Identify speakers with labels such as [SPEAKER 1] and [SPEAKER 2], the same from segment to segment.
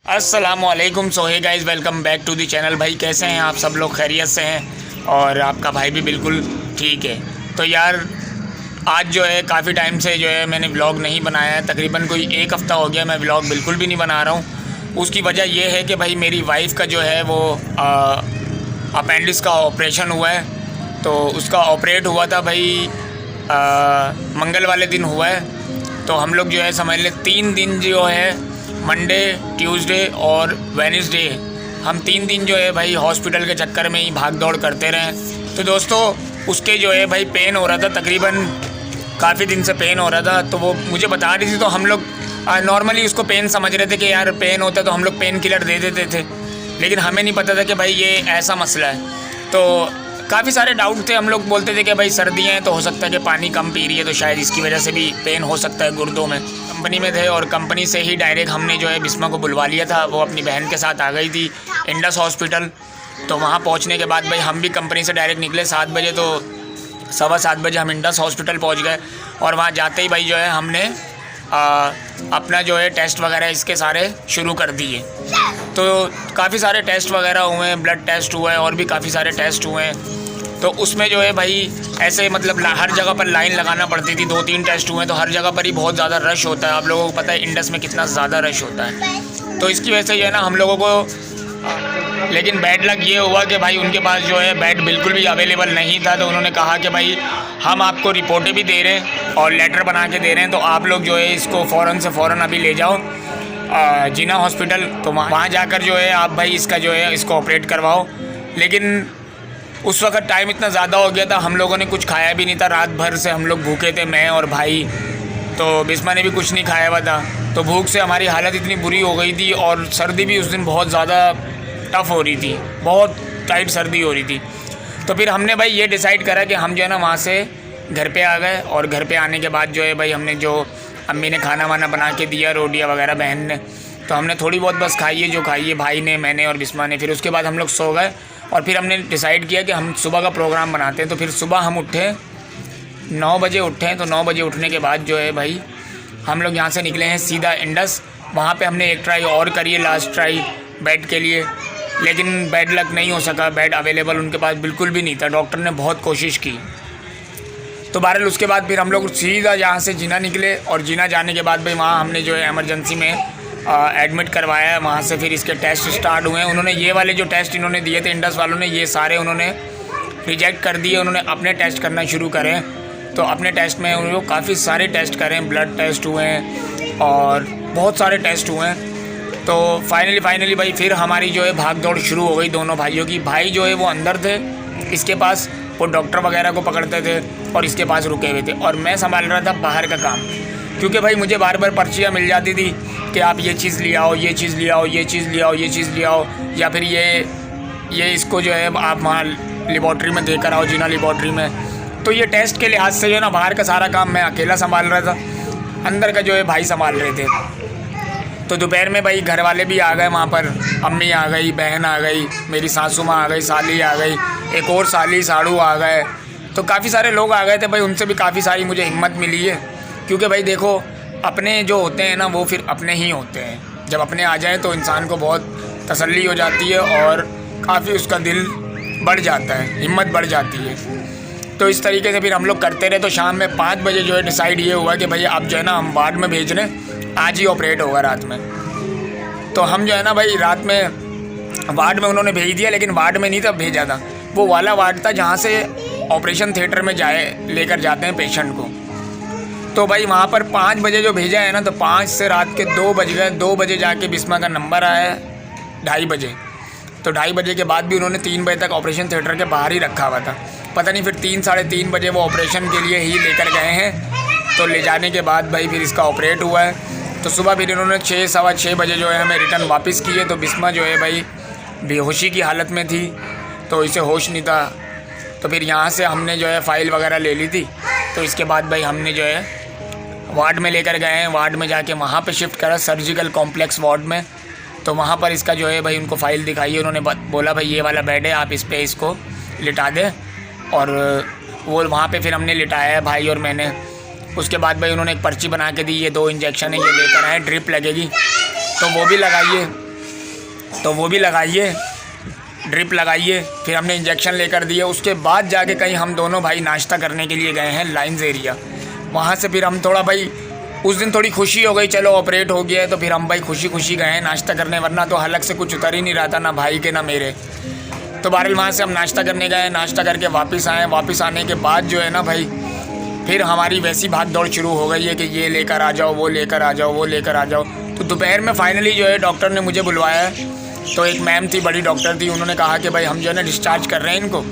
[SPEAKER 1] अस्सलामुअलैकुम। So hey guys, welcome back to the channel. भाई कैसे हैं आप सब लोग? खैरियत से हैं? और आपका भाई भी बिल्कुल ठीक है। तो यार आज जो है काफ़ी टाइम से जो है मैंने व्लॉग नहीं बनाया है। तकरीबन कोई एक हफ़्ता हो गया मैं व्लॉग बिल्कुल भी नहीं बना रहा हूँ। उसकी वजह यह है कि भाई मेरी वाइफ़ का जो है वो अपेंडिक्स का ऑपरेशन हुआ है। तो उसका ऑपरेट हुआ था भाई मंगल वाले दिन हुआ है। तो हम लोग जो है समझ लें 3 दिन जो है मंडे, ट्यूसडे और वेडनेसडे, हम 3 दिन जो है भाई हॉस्पिटल के चक्कर में ही भाग दौड़ करते रहे। तो दोस्तों उसके जो है भाई पेन हो रहा था, तकरीबन काफ़ी दिन से पेन हो रहा था। तो वो मुझे बता रही थी। तो हम लोग नॉर्मली उसको पेन समझ रहे थे कि यार पेन होता है तो हम लोग पेन किलर दे देते थे, लेकिन हमें नहीं पता था कि भाई ये ऐसा मसला है। तो काफ़ी सारे डाउट थे। हम लोग बोलते थे कि भाई सर्दियाँ हैं तो हो सकता है कि पानी कम पी रही है, तो शायद इसकी वजह से भी पेन हो सकता है गुर्दों में। कंपनी में थे और कंपनी से ही डायरेक्ट हमने जो है बिस्मा को बुलवा लिया था। वो अपनी बहन के साथ आ गई थी इंडस हॉस्पिटल। तो वहाँ पहुँचने के बाद भाई हम भी कंपनी से डायरेक्ट निकले 7 बजे। तो 7:15 बजे हम इंडस हॉस्पिटल पहुँच गए और वहाँ जाते ही भाई जो है हमने अपना जो है टेस्ट वगैरह इसके सारे शुरू कर दिए। तो काफ़ी सारे टेस्ट वगैरह हुए हैं, ब्लड टेस्ट हुआ है और भी काफ़ी सारे टेस्ट हुए हैं। तो उसमें जो है भाई ऐसे मतलब हर जगह पर लाइन लगाना पड़ती थी। 2-3 टेस्ट हुए हैं तो हर जगह पर ही बहुत ज़्यादा रश होता है। आप लोगों को पता है इंडस में कितना ज़्यादा रश होता है। तो इसकी वजह से जो है ना हम लोगों को, लेकिन बैड लक ये हुआ कि भाई उनके पास जो है बेड बिल्कुल भी अवेलेबल नहीं था। तो उन्होंने कहा कि भाई हम आपको रिपोर्टें भी दे रहे हैं और लेटर बना के दे रहे हैं, तो आप लोग जो है इसको फ़ौरन से फ़ौरन अभी ले जाओ जिना हॉस्पिटल। तो वहाँ जाकर जो है आप भाई इसका जो है इसको ऑपरेट करवाओ। लेकिन उस वक्त टाइम इतना ज़्यादा हो गया था, हम लोगों ने कुछ खाया भी नहीं था। रात भर से हम लोग भूखे थे, मैं और भाई। तो बिस्मा ने भी कुछ नहीं खाया हुआ था। तो भूख से हमारी हालत इतनी बुरी हो गई थी और सर्दी भी उस दिन बहुत ज़्यादा टफ़ हो रही थी, बहुत टाइट सर्दी हो रही थी। तो फिर हमने भाई ये डिसाइड करा कि हम जो है ना वहाँ से घर पे आ गए। और घर पे आने के बाद जो है भाई हमने जो अम्मी ने खाना वाना बना के दिया, रोटियाँ वगैरह बहन ने, तो हमने थोड़ी बहुत बस खाई है जो खाई है भाई ने, मैंने और बिस्मा ने। फिर उसके बाद हम लोग सो गए और फिर हमने डिसाइड किया कि हम सुबह का प्रोग्राम बनाते हैं। तो फिर सुबह हम उठे 9 बजे उठे। तो 9 बजे उठने के बाद जो है भाई हम लोग यहाँ से निकले हैं सीधा इंडस। वहाँ पे हमने एक ट्राई और करी है, लास्ट ट्राई बेड के लिए, लेकिन बेड लक नहीं हो सका। बेड अवेलेबल उनके पास बिल्कुल भी नहीं था। डॉक्टर ने बहुत कोशिश की। तो बहरहाल उसके बाद फिर हम लोग सीधा यहाँ से जिना निकले और जिना जाने के बाद भाई वहाँ हमने जो है एमरजेंसी में एडमिट करवाया है। वहाँ से फिर इसके टेस्ट स्टार्ट हुए हैं। उन्होंने ये वाले जो टेस्ट इन्होंने दिए थे इंडस वालों ने, ये सारे उन्होंने रिजेक्ट कर दिए। उन्होंने अपने टेस्ट करना शुरू करें। तो अपने टेस्ट में उन्होंने काफ़ी सारे टेस्ट करें, ब्लड टेस्ट हुए हैं और बहुत सारे टेस्ट हुए हैं। तो फाइनली भाई फिर हमारी जो है भाग दौड़ शुरू हो गई दोनों भाइयों की। भाई जो है वो अंदर थे, इसके पास वो डॉक्टर वगैरह को पकड़ते थे और इसके पास रुके हुए थे, और मैं संभाल रहा था बाहर का काम। क्योंकि भाई मुझे बार बार पर्चियाँ मिल जाती थी कि आप ये चीज़ ले आओ, ये चीज़ ले आओ, ये चीज़ ले आओ, ये चीज़ ले आओ, या फिर ये इसको जो है आप वहाँ लेबॉर्ट्री में देकर आओ, जिना लेबॉर्ट्री में। तो ये टेस्ट के लिहाज से जो है ना बाहर का सारा काम मैं अकेला संभाल रहा था, अंदर का जो है भाई संभाल रहे थे। तो दोपहर में भाई घर वाले भी आ गए वहाँ पर। अम्मी आ गई, बहन आ गई, मेरी सासू माँ आ गई, साली आ गई, एक और साली साड़ू आ गए। तो काफ़ी सारे लोग आ गए थे भाई। उनसे भी काफ़ी सारी मुझे हिम्मत मिली है, क्योंकि भाई देखो अपने जो होते हैं ना वो फिर अपने ही होते हैं। जब अपने आ जाएं तो इंसान को बहुत तसल्ली हो जाती है और काफ़ी उसका दिल बढ़ जाता है, हिम्मत बढ़ जाती है। तो इस तरीके से फिर हम लोग करते रहे। तो शाम में 5 बजे जो है डिसाइड ये हुआ कि भाई अब जो है ना हम वार्ड में भेज रहे, आज ही ऑपरेट होगा रात में। तो हम जो है ना भाई रात में वार्ड में उन्होंने भेज दिया, लेकिन वार्ड में नहीं था भेजा था, वो वाला वार्ड था जहाँ से ऑपरेशन थिएटर में लेकर जाते हैं पेशेंट को। तो भाई वहाँ पर 5 बजे जो भेजा है ना, तो 5 से रात के 2 बज गए। 2 बजे जाके बिस्मा का नंबर आया 2:30 बजे। तो 2:30 बजे के बाद भी उन्होंने 3 बजे तक ऑपरेशन थिएटर के बाहर ही रखा हुआ था। पता नहीं फिर 3-3:30 बजे वो ऑपरेशन के लिए ही लेकर गए हैं। तो ले जाने के बाद भाई फिर इसका ऑपरेट हुआ है। तो सुबह फिर इन्होंने 6-6:15 बजे जो है हमें रिटर्न वापस किए। तो बिस्मा जो है भाई बेहोशी की हालत में थी, तो इसे होश नहीं था। तो फिर यहाँ से हमने जो है फ़ाइल वगैरह ले ली थी। तो इसके बाद भाई हमने जो है वार्ड में लेकर गए हैं। वार्ड में जाके वहाँ पे शिफ्ट करा, सर्जिकल कॉम्प्लेक्स वार्ड में। तो वहाँ पर इसका जो है भाई उनको फ़ाइल दिखाई है। उन्होंने बोला भाई ये वाला बेड है, आप इस पे इसको लिटा दें। और वो वहाँ पे फिर हमने लिटाया है भाई और मैंने। उसके बाद भाई उन्होंने एक पर्ची बना के दी, ये 2 इंजेक्शन है, ये लेकर आए, ड्रिप लगेगी, तो वो भी लगाइए। तो वो भी लगाइए, ड्रिप लगाइए। फिर हमने इंजेक्शन लेकर दिए। उसके बाद जाके कहीं हम दोनों भाई नाश्ता करने के लिए गए हैं लाइन्स एरिया। वहाँ से फिर हम थोड़ा भाई उस दिन थोड़ी खुशी हो गई, चलो ऑपरेट हो गया है, तो फिर हम भाई खुशी खुशी गए हैं नाश्ता करने, वरना तो हलक से कुछ उतर ही नहीं रहा था, ना भाई के ना मेरे। तो बहरहाल वहाँ से हम नाश्ता करने गए, नाश्ता करके वापस आए। वापस आने के बाद जो है ना भाई फिर हमारी वैसी भाग दौड़ शुरू हो गई है कि ये लेकर आ जाओ, वो लेकर आ जाओ, वो लेकर आ जाओ। तो दोपहर में फाइनली जो है डॉक्टर ने मुझे बुलवाया है। तो एक मैम थी, बड़ी डॉक्टर थी, उन्होंने कहा कि भाई हम जो है ना डिस्चार्ज कर रहे हैं, इनको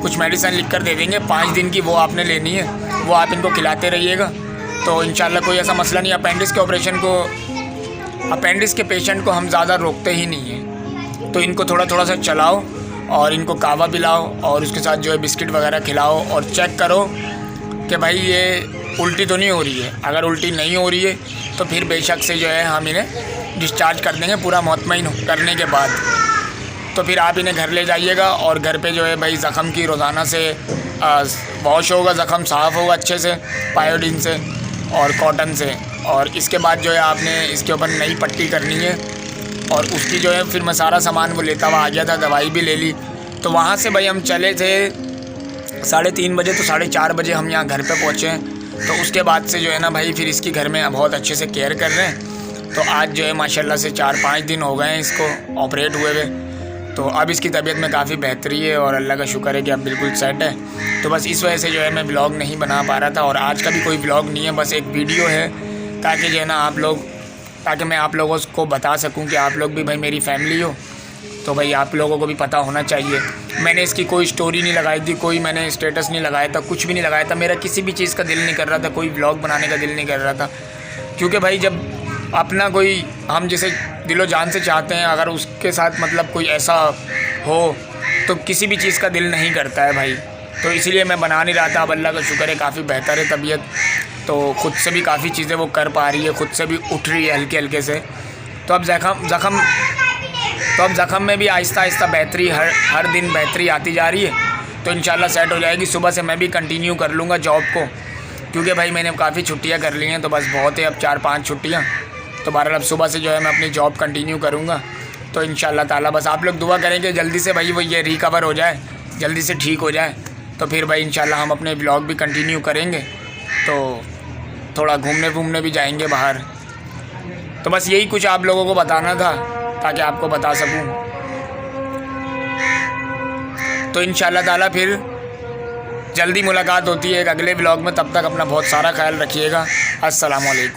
[SPEAKER 1] कुछ मेडिसिन लिख कर दे देंगे 5 दिन की, वो आपने लेनी है, वो आप इनको खिलाते रहिएगा। तो इंशाल्लाह कोई ऐसा मसला नहीं। अपेंडिक्स के पेशेंट को हम ज़्यादा रोकते ही नहीं हैं। तो इनको थोड़ा थोड़ा सा चलाओ और इनको कावा पिलाओ और उसके साथ जो है बिस्किट वगैरह खिलाओ और चेक करो कि भाई ये उल्टी तो नहीं हो रही है। अगर उल्टी नहीं हो रही है तो फिर बेशक से जो है हम इन्हें डिस्चार्ज कर देंगे पूरा मुतमईन करने के बाद। तो फिर आप इन्हें घर ले जाइएगा और घर पे जो है भाई ज़ख़म की रोज़ाना से वॉश होगा, ज़ख़म साफ़ होगा अच्छे से पायोडीन से और कॉटन से। और इसके बाद जो है आपने इसके ऊपर नई पट्टी करनी है। और उसकी जो है फिर मैं सारा सामान वो लेता हुआ आ गया था, दवाई भी ले ली। तो वहाँ से भाई हम चले थे 3:30 बजे, तो 4:30 बजे हम यहाँ घर पे पहुँचे। तो उसके बाद से जो है ना भाई फिर इसकी घर में बहुत अच्छे से केयर कर रहे हैं। तो आज जो है माशाल्लाह से 4-5 दिन हो गए हैं इसको ऑपरेट हुए हुए। तो अब इसकी तबीयत में काफ़ी बेहतरी है और अल्लाह का शुक्र है कि अब बिल्कुल सेट है। तो बस इस वजह से जो है मैं व्लॉग नहीं बना पा रहा था। और आज का भी कोई व्लॉग नहीं है, बस एक वीडियो है ताकि जो है ना ताकि मैं आप लोगों को बता सकूं कि आप लोग भी भाई मेरी फैमिली हो। तो भाई आप लोगों को भी पता होना चाहिए। मैंने इसकी कोई स्टोरी नहीं लगाई थी, कोई मैंने स्टेटस नहीं लगाया था, कुछ भी नहीं लगाया था। मेरा किसी भी चीज़ का दिल नहीं कर रहा था, कोई व्लॉग बनाने का दिल नहीं कर रहा था। क्योंकि भाई जब अपना कोई हम जिसे दिलो जान से चाहते हैं, अगर उसके साथ मतलब कोई ऐसा हो तो किसी भी चीज़ का दिल नहीं करता है भाई। तो इसीलिए मैं बना नहीं रहा था। अब अल्लाह का शुक्र है काफ़ी बेहतर है तबीयत। तो ख़ुद से भी काफ़ी चीज़ें वो कर पा रही है, ख़ुद से भी उठ रही है हल्के हल्के से। तो अब ज़ख़म में भी आहिस्ता आहिस्ता बेहतरी हर दिन बेहतरी आती जा रही है। तो इंशाल्लाह सेट हो जाएगी। सुबह से मैं भी कंटिन्यू कर लूँगा जॉब को, क्योंकि भाई मैंने काफ़ी छुट्टियाँ कर ली हैं। तो बस बहुत है अब 4-5 छुट्टियाँ। तो बहरहाल अब सुबह से जो है मैं अपनी जॉब कंटिन्यू करूँगा। तो इंशाल्लाह ताला बस आप लोग दुआ करेंगे जल्दी से भाई वो ये रिकवर हो जाए, जल्दी से ठीक हो जाए। तो फिर भाई इंशाल्लाह हम अपने ब्लॉग भी कंटिन्यू करेंगे। तो थोड़ा घूमने भी जाएंगे बाहर। तो बस यही कुछ आप लोगों को बताना था ताकि आपको बता सकूं। तो इंशाल्लाह ताला फिर जल्दी मुलाकात होती है एक अगले ब्लॉग में। तब तक अपना बहुत सारा ख्याल रखिएगा। अस्सलाम वालेकुम।